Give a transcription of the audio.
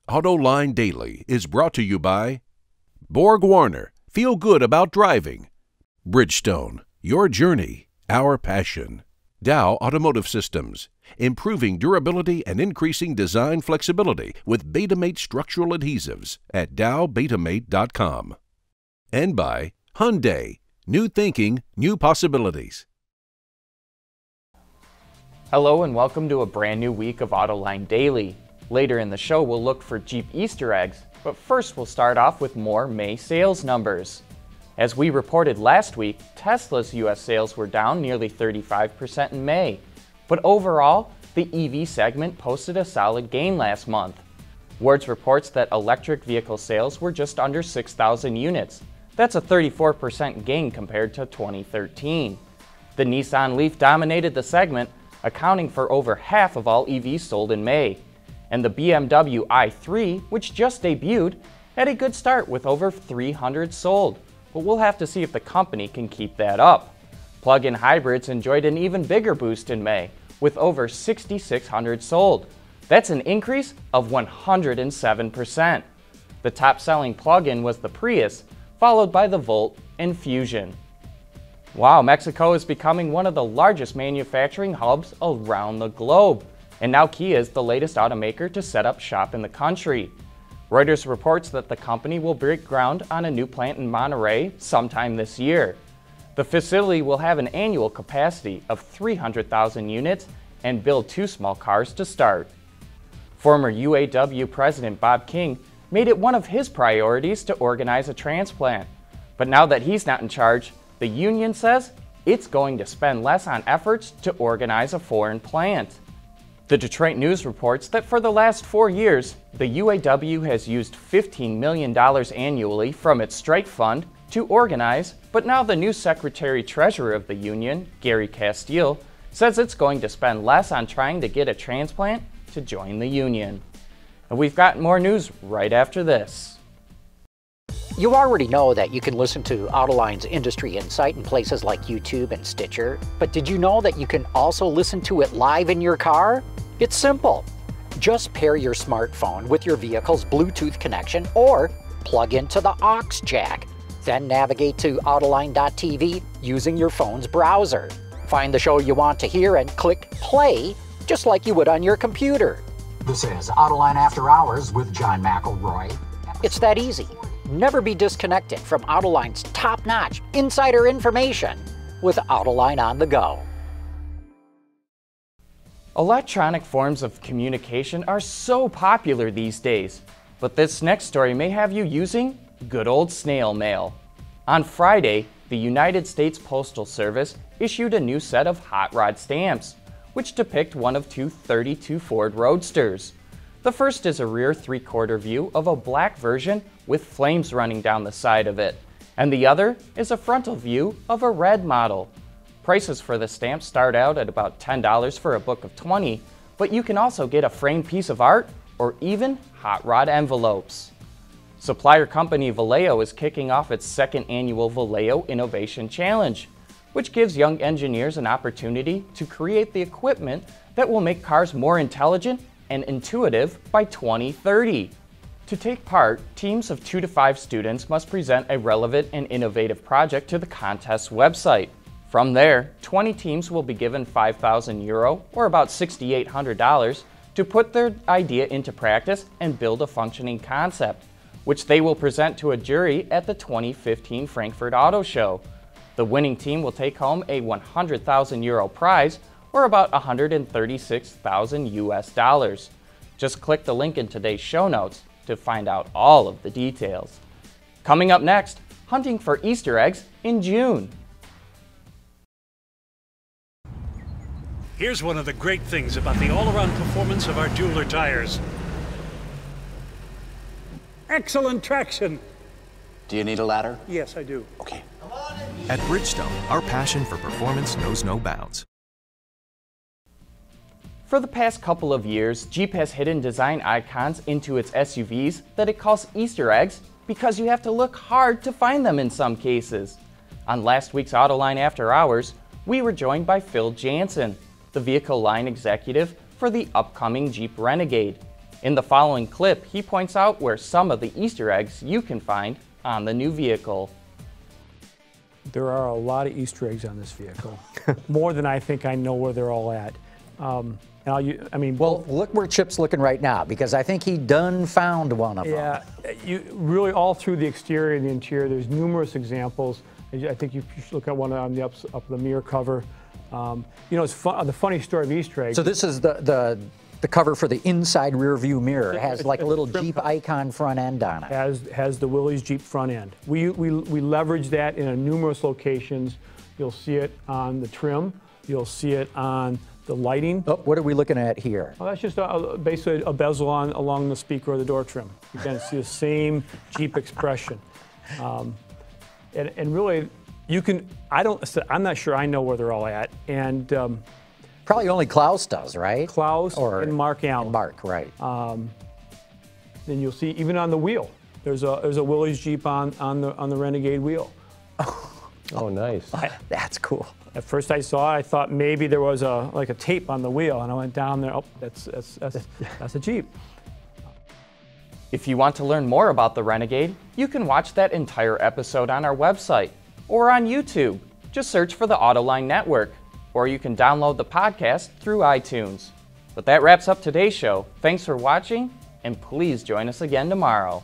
Autoline Daily is brought to you by Borg Warner, feel good about driving. Bridgestone, your journey, our passion. Dow Automotive Systems, improving durability and increasing design flexibility with Betamate structural adhesives at dowbetamate.com. And by Hyundai, new thinking, new possibilities. Hello and welcome to a brand new week of Autoline Daily. Later in the show we'll look for Jeep Easter eggs, but first we'll start off with more May sales numbers. As we reported last week, Tesla's US sales were down nearly 35% in May, but overall, the EV segment posted a solid gain last month. Wards reports that electric vehicle sales were just under 6,000 units. That's a 34% gain compared to 2013. The Nissan Leaf dominated the segment, accounting for over half of all EVs sold in May. And the BMW i3, which just debuted, had a good start with over 300 sold, but we'll have to see if the company can keep that up. Plug-in hybrids enjoyed an even bigger boost in May, with over 6,600 sold. That's an increase of 107%. The top-selling plug-in was the Prius, followed by the Volt and Fusion. Wow, Mexico is becoming one of the largest manufacturing hubs around the globe. And now Kia is the latest automaker to set up shop in the country. Reuters reports that the company will break ground on a new plant in Monterrey sometime this year. The facility will have an annual capacity of 300,000 units and build 2 small cars to start. Former UAW President Bob King made it one of his priorities to organize a transplant. But now that he's not in charge, the union says it's going to spend less on efforts to organize a foreign plant. The Detroit News reports that for the last 4 years, the UAW has used $15 million annually from its strike fund to organize, but now the new Secretary-Treasurer of the union, Gary Castile, says it's going to spend less on trying to get a transplant to join the union. And we've got more news right after this. You already know that you can listen to Autoline's Industry Insight in places like YouTube and Stitcher, but did you know that you can also listen to it live in your car? It's simple. Just pair your smartphone with your vehicle's Bluetooth connection or plug into the aux jack. Then navigate to Autoline.tv using your phone's browser. Find the show you want to hear and click play, just like you would on your computer. This is Autoline After Hours with John McElroy. It's that easy. Never be disconnected from Autoline's top-notch insider information with Autoline on the go. Electronic forms of communication are so popular these days, but this next story may have you using good old snail mail. On Friday, the United States Postal Service issued a new set of hot rod stamps, which depict one of 2 32 Ford Roadsters. The first is a rear 3/4 view of a black version with flames running down the side of it, and the other is a frontal view of a red model. Prices for the stamps start out at about $10 for a book of 20, but you can also get a framed piece of art or even hot rod envelopes. Supplier company Valeo is kicking off its 2nd annual Valeo Innovation Challenge, which gives young engineers an opportunity to create the equipment that will make cars more intelligent and intuitive by 2030. To take part, teams of 2 to 5 students must present a relevant and innovative project to the contest website. From there, 20 teams will be given €5,000 or about $6,800 to put their idea into practice and build a functioning concept, which they will present to a jury at the 2015 Frankfurt Auto Show. The winning team will take home a €100,000 prize or about $136,000. Just click the link in today's show notes to find out all of the details. Coming up next, hunting for Easter eggs in June. Here's one of the great things about the all-around performance of our Jeweler tires. Excellent traction. Do you need a ladder? Yes, I do. Okay. At Bridgestone, our passion for performance knows no bounds. For the past couple of years, Jeep has hidden design icons into its SUVs that it calls Easter eggs because you have to look hard to find them in some cases. On last week's Autoline After Hours, we were joined by Phil Jansen, the vehicle line executive for the upcoming Jeep Renegade. In the following clip, he points out where some of the Easter eggs you can find on the new vehicle. There are a lot of Easter eggs on this vehicle, more than I think I know where they're all at. Well, look where Chip's looking right now, because I think he done found one of them. Yeah, you really all through the exterior and the interior, there's numerous examples. I think you should look at one on the up the mirror cover. It's fun, the funny story of Easter eggs. So this is the cover for the inside rear view mirror. It has like a little Jeep icon front end on it. Has the Willys Jeep front end. We leverage that in numerous locations. You'll see it on the trim. You'll see it on the lighting. Oh, what are we looking at here? Well, that's just basically a bezel along the speaker or the door trim. You can see the same Jeep expression. And really, I'm not sure I know where they're all at. And probably only Klaus does, right? Klaus and Mark Allen. Mark, right. Then you'll see even on the wheel, there's a Willys Jeep on the Renegade wheel. Oh, nice. That's cool. At first I saw it, I thought maybe there was like a tape on the wheel, and I went down there. Oh, that's a Jeep. If you want to learn more about the Renegade, you can watch that entire episode on our website or on YouTube. Just search for the Autoline Network, or you can download the podcast through iTunes. But that wraps up today's show. Thanks for watching, and please join us again tomorrow.